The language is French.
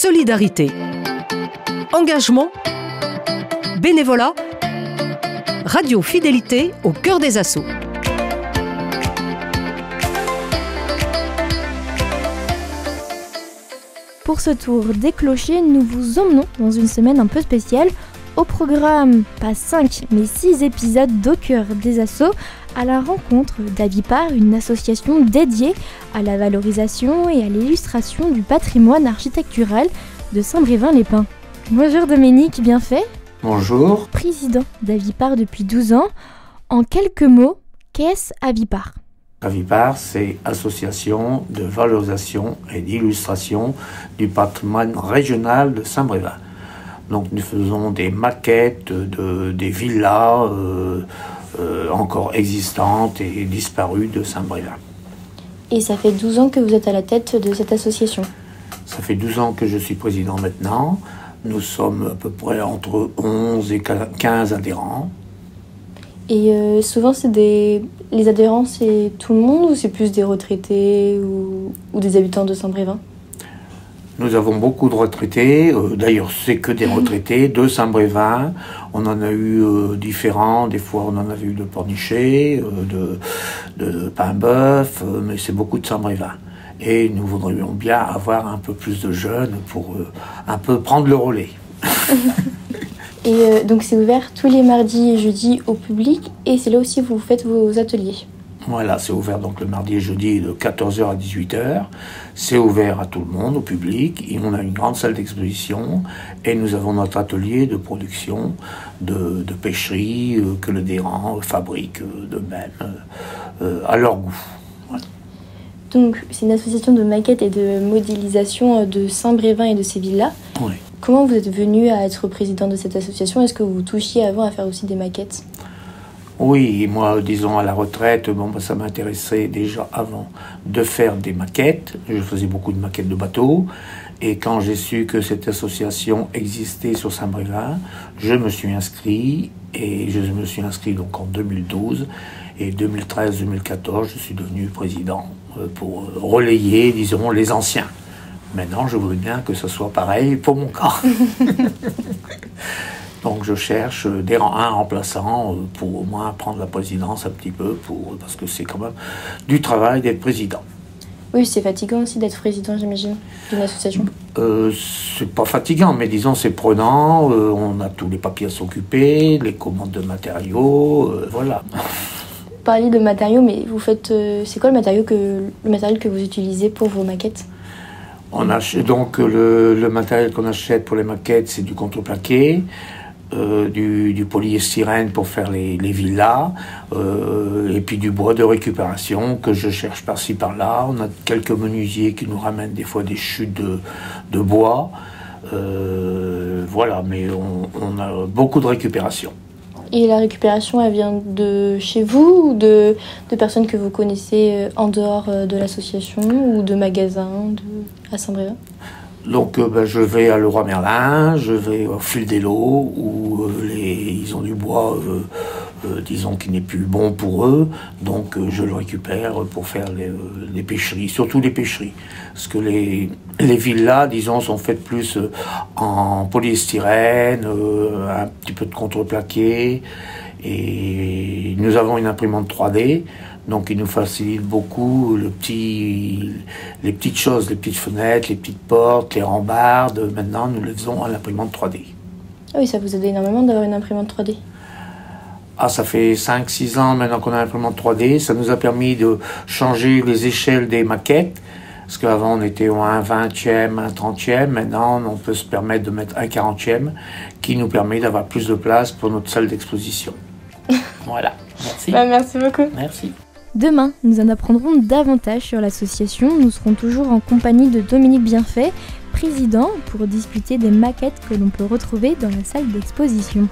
solidarité, engagement, bénévolat, radio fidélité au cœur des assos. Pour ce tour des clochers, nous vous emmenons dans une semaine un peu spéciale. Au programme, pas 5 mais 6 épisodes d'Au cœur des assos à la rencontre d'Avipar, une association dédiée à la valorisation et à l'illustration du patrimoine architectural de Saint-Brévin-les-Pins. Bonjour Dominique Bienfait. Bonjour. Président d'Avipar depuis 12 ans. En quelques mots, qu'est-ce Avipar ? Avipar, c'est Association de valorisation et d'illustration du patrimoine régional de Saint-Brévin. Donc nous faisons des maquettes des villas encore existantes et disparues de Saint-Brévin. Et ça fait 12 ans que vous êtes à la tête de cette association ? Ça fait 12 ans que je suis président maintenant. Nous sommes à peu près entre 11 et 15 adhérents. Et souvent, les adhérents, c'est tout le monde ou c'est plus des retraités ou des habitants de Saint-Brévin ? Nous avons beaucoup de retraités, d'ailleurs c'est que des retraités de Saint-Brévin. On en a eu différents, des fois on en avait eu de Pornichet, de Paimboeuf, mais c'est beaucoup de Saint-Brévin. Et nous voudrions bien avoir un peu plus de jeunes pour un peu prendre le relais. Et donc c'est ouvert tous les mardis et jeudis au public et c'est là aussi que vous faites vos ateliers. Voilà, c'est ouvert donc le mardi et jeudi de 14h à 18h. C'est ouvert à tout le monde, au public. Et on a une grande salle d'exposition et nous avons notre atelier de production de pêcherie que les adhérents fabriquent d'eux-mêmes à leur goût. Voilà. Donc c'est une association de maquettes et de modélisation de Saint-Brévin et de ses villas. Oui. Comment vous êtes venu à être président de cette association ? Est-ce que vous touchiez avant à faire aussi des maquettes ? Oui, moi, disons, à la retraite, ça m'intéressait déjà avant de faire des maquettes. Je faisais beaucoup de maquettes de bateaux. Et quand j'ai su que cette association existait sur Saint-Brévin, je me suis inscrit. Et je me suis inscrit donc en 2012. Et 2013-2014, je suis devenu président pour relayer, disons, les anciens. Maintenant, je voudrais bien que ce soit pareil pour mon cas. Donc je cherche un remplaçant pour au moins prendre la présidence un petit peu, parce que c'est quand même du travail d'être président. Oui, c'est fatigant aussi d'être président, j'imagine, d'une association. C'est pas fatigant, mais disons c'est prenant. On a tous les papiers à s'occuper, les commandes de matériaux, voilà. Vous parliez de matériaux, mais vous faites, c'est quoi le matériel que vous utilisez pour vos maquettes ? On achète donc le matériel qu'on achète pour les maquettes, c'est du contreplaqué. Du polyestyrène pour faire les villas, et puis du bois de récupération que je cherche par-ci par-là. On a quelques menuisiers qui nous ramènent des fois des chutes de bois. Voilà, mais on a beaucoup de récupération. Et la récupération, elle vient de chez vous ou de personnes que vous connaissez en dehors de l'association ou de magasins à Saint-Brévin ? Donc je vais à Leroy Merlin, je vais au Fil des Lots où ils ont du bois, disons, qui n'est plus bon pour eux. Donc je le récupère pour faire les pêcheries, surtout les pêcheries. Parce que les villas, disons, sont faites plus en polyestyrène, un petit peu de contreplaqué. Et nous avons une imprimante 3D. Donc il nous facilite beaucoup les petites choses, les petites fenêtres, les petites portes, les rambardes. Maintenant, nous les faisons à l'imprimante 3D. Ah oui, ça vous aide énormément d'avoir une imprimante 3D. Ah, ça fait 5-6 ans maintenant qu'on a l'imprimante 3D. Ça nous a permis de changer les échelles des maquettes. Parce qu'avant, on était au 1/20e, 1/30e. Maintenant, on peut se permettre de mettre 1/40e, qui nous permet d'avoir plus de place pour notre salle d'exposition. Voilà, merci. Merci beaucoup. Merci. Demain, nous en apprendrons davantage sur l'association. Nous serons toujours en compagnie de Dominique Bienfait, président, pour discuter des maquettes que l'on peut retrouver dans la salle d'exposition.